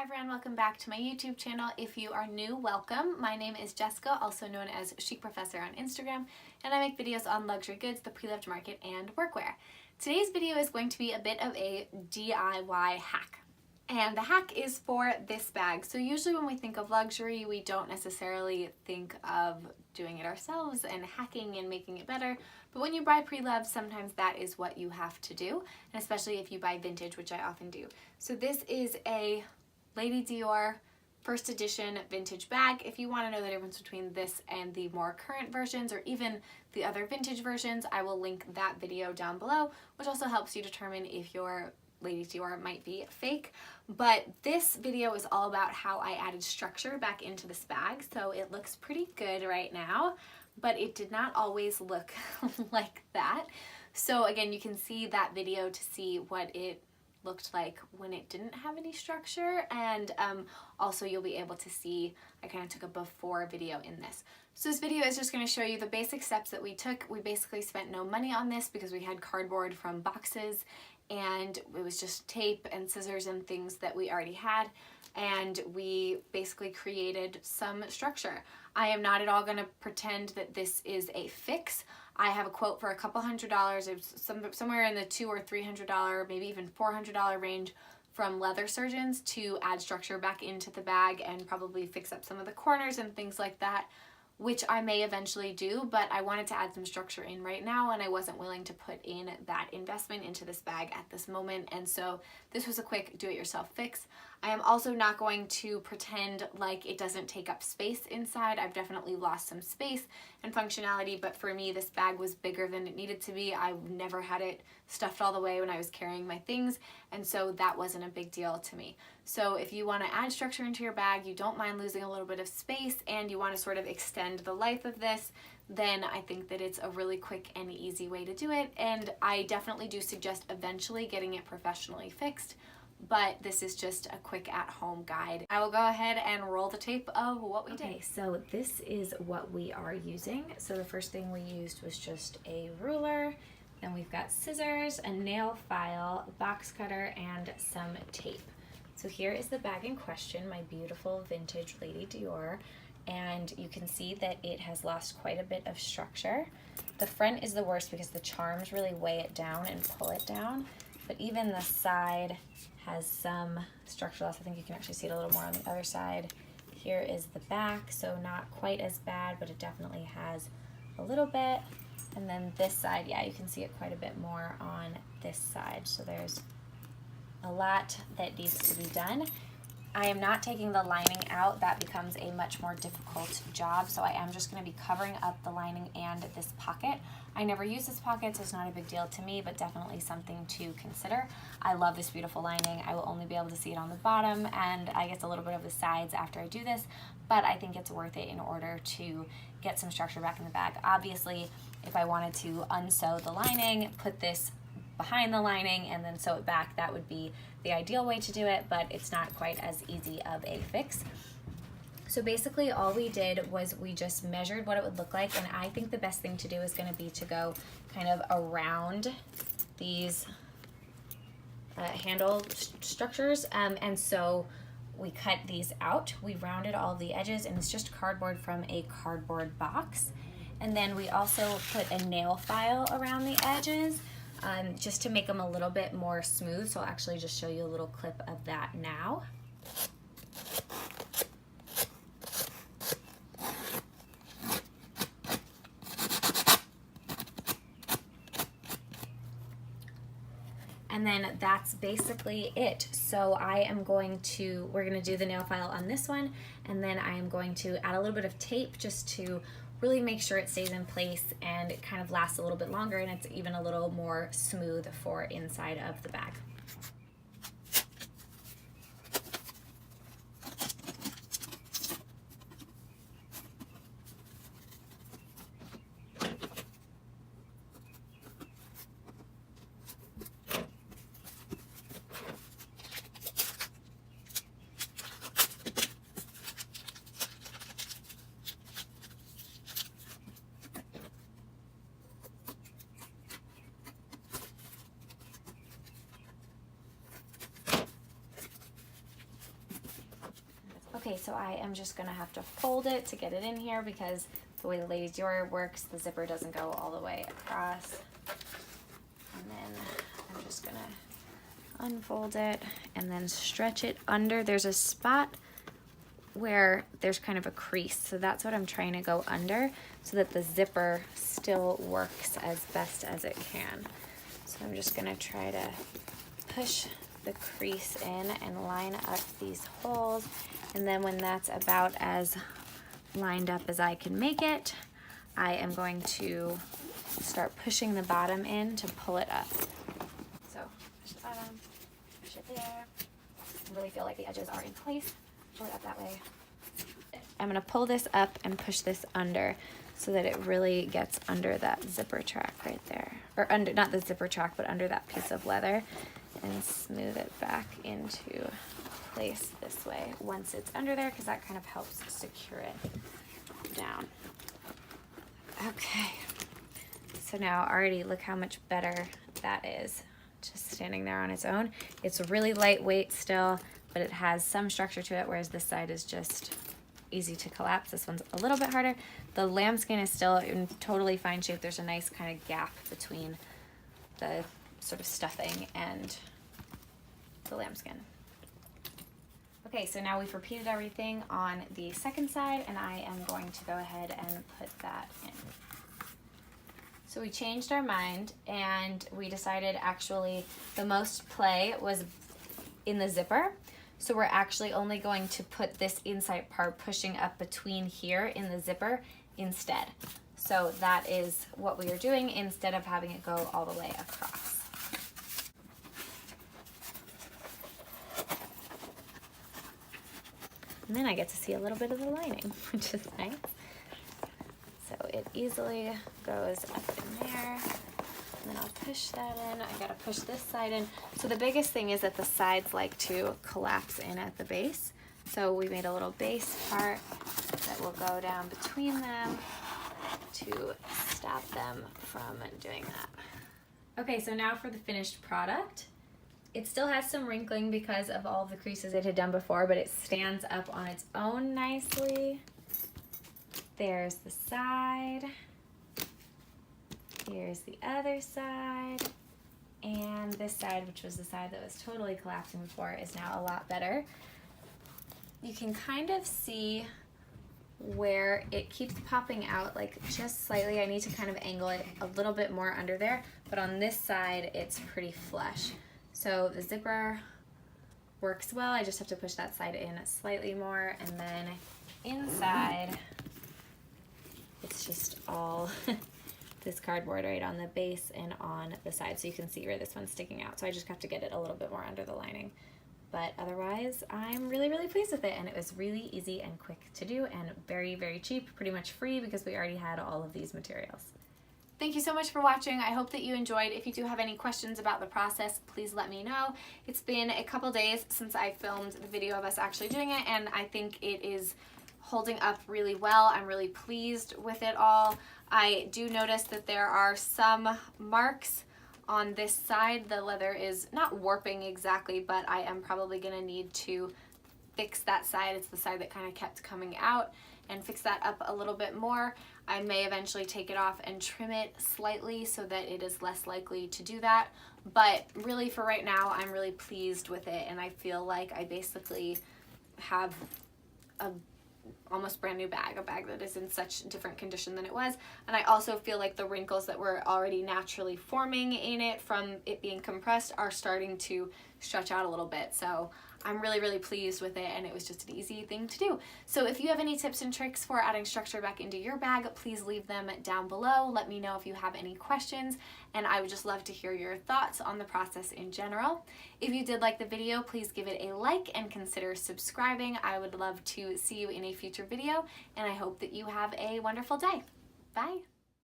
Hi everyone, welcome back to my YouTube channel. If you are new, welcome. My name is Jessica, also known as Chic Professor on Instagram, and I make videos on luxury goods, the pre-loved market, and workwear. Today's video is going to be a bit of a DIY hack. And the hack is for this bag. So usually when we think of luxury, we don't necessarily think of doing it ourselves and hacking and making it better. But when you buy pre-loved, sometimes that is what you have to do, and especially if you buy vintage, which I often do. So this is a Lady Dior first edition vintage bag. If you want to know the difference between this and the more current versions or even the other vintage versions, I will link that video down below, which also helps you determine if your Lady Dior might be fake. But this video is all about how I added structure back into this bag. So it looks pretty good right now, but it did not always look like that. So again, you can see that video to see what it looked like when it didn't have any structure, and also you'll be able to see I kind of took a before video in this. So this video is just going to show you the basic steps that we took. We basically spent no money on this because we had cardboard from boxes and it was just tape and scissors and things that we already had, and we basically created some structure. I am not at all going to pretend that this is a fix. I have a quote for a couple $100s. It's somewhere in the $200 or $300, maybe even $400 range from leather surgeons to add structure back into the bag and probably fix up some of the corners and things like that, which I may eventually do, but I wanted to add some structure in right now and I wasn't willing to put in that investment into this bag at this moment, and so this was a quick do-it-yourself fix. I am also not going to pretend like it doesn't take up space inside. I've definitely lost some space and functionality, but for me this bag was bigger than it needed to be. I never had it stuffed all the way when I was carrying my things, and so that wasn't a big deal to me. So if you want to add structure into your bag, you don't mind losing a little bit of space, and you want to sort of extend the life of this, then I think that it's a really quick and easy way to do it. And I definitely do suggest eventually getting it professionally fixed, but this is just a quick at-home guide. I will go ahead and roll the tape of what we did. Okay, so this is what we are using. So the first thing we used was just a ruler, then we've got scissors, a nail file, a box cutter, and some tape. So here is the bag in question, my beautiful vintage Lady Dior, and you can see that it has lost quite a bit of structure. The front is the worst because the charms really weigh it down and pull it down, but even the side has some structure loss. I think you can actually see it a little more on the other side. Here is the back, so not quite as bad, but it definitely has a little bit. And then this side, yeah, you can see it quite a bit more on this side. So there's a lot that needs to be done. I am not taking the lining out. That becomes a much more difficult job. So I am just going to be covering up the lining and this pocket. I never use this pocket, so it's not a big deal to me, but definitely something to consider. I love this beautiful lining. I will only be able to see it on the bottom and I guess a little bit of the sides after I do this, but I think it's worth it in order to get some structure back in the bag. Obviously, if I wanted to unsew the lining, put this behind the lining and then sew it back, that would be the ideal way to do it, but it's not quite as easy of a fix. So basically all we did was we just measured what it would look like, and I think the best thing to do is going to be to go kind of around these handle structures, and so we cut these out, we rounded all the edges, and it's just cardboard from a cardboard box. And then we also put a nail file around the edges, just to make them a little bit more smooth. So I'll actually just show you a little clip of that now. And then that's basically it. So we're gonna do the nail file on this one, and then I am going to add a little bit of tape just to really make sure it stays in place and it kind of lasts a little bit longer, and it's even a little more smooth for inside of the bag. Okay, so I am just gonna have to fold it to get it in here because the way the Lady Dior works, the zipper doesn't go all the way across. And then I'm just gonna unfold it and then stretch it under. There's a spot where there's kind of a crease, so that's what I'm trying to go under so that the zipper still works as best as it can. So I'm just gonna try to push the crease in and line up these holes, and then when that's about as lined up as I can make it, I am going to start pushing the bottom in to pull it up. So push the bottom, push it there. I really feel like the edges are in place. Pull it up that way. I'm gonna pull this up and push this under so that it really gets under that zipper track right there. Or under, not the zipper track, but under that piece of leather, and smooth it back into place this way once it's under there, because that kind of helps secure it down. Okay, so now already look how much better that is, just standing there on its own. It's really lightweight still, but it has some structure to it, whereas this side is just easy to collapse. This one's a little bit harder. The lambskin is still in totally fine shape. There's a nice kind of gap between the sort of stuffing and the lambskin. Okay, so now we've repeated everything on the second side, and I am going to go ahead and put that in. So we changed our mind, and we decided actually the most play was in the zipper. So we're actually only going to put this inside part pushing up between here in the zipper instead. So that is what we are doing instead of having it go all the way across. And then I get to see a little bit of the lining, which is nice. So it easily goes up in there. And then I'll push that in. I gotta push this side in. So the biggest thing is that the sides like to collapse in at the base. So we made a little base part that will go down between them to stop them from doing that. Okay, so now for the finished product. It still has some wrinkling because of all of the creases it had done before, but it stands up on its own nicely. There's the side. Here's the other side, and this side, which was the side that was totally collapsing before, is now a lot better. You can kind of see where it keeps popping out, like just slightly. I need to kind of angle it a little bit more under there, but on this side, it's pretty flush. So the zipper works well. I just have to push that side in slightly more, and then inside, it's just all this cardboard right on the base and on the side, so you can see where this one's sticking out. So I just have to get it a little bit more under the lining. But otherwise, I'm really, really pleased with it, and it was really easy and quick to do and very, very cheap, pretty much free because we already had all of these materials. Thank you so much for watching. I hope that you enjoyed. If you do have any questions about the process, please let me know. It's been a couple days since I filmed the video of us actually doing it, and I think it is holding up really well. I'm really pleased with it all. I do notice that there are some marks on this side. The leather is not warping exactly, but I am probably going to need to fix that side. It's the side that kind of kept coming out, and fix that up a little bit more. I may eventually take it off and trim it slightly so that it is less likely to do that. But really for right now, I'm really pleased with it, and I feel like I basically have a almost brand new bag, a bag that is in such different condition than it was. And I also feel like the wrinkles that were already naturally forming in it from it being compressed are starting to stretch out a little bit. So I'm really, really pleased with it, and it was just an easy thing to do. So if you have any tips and tricks for adding structure back into your bag, please leave them down below. Let me know if you have any questions, and I would just love to hear your thoughts on the process in general. If you did like the video, please give it a like and consider subscribing. I would love to see you in a future video, and I hope that you have a wonderful day. Bye.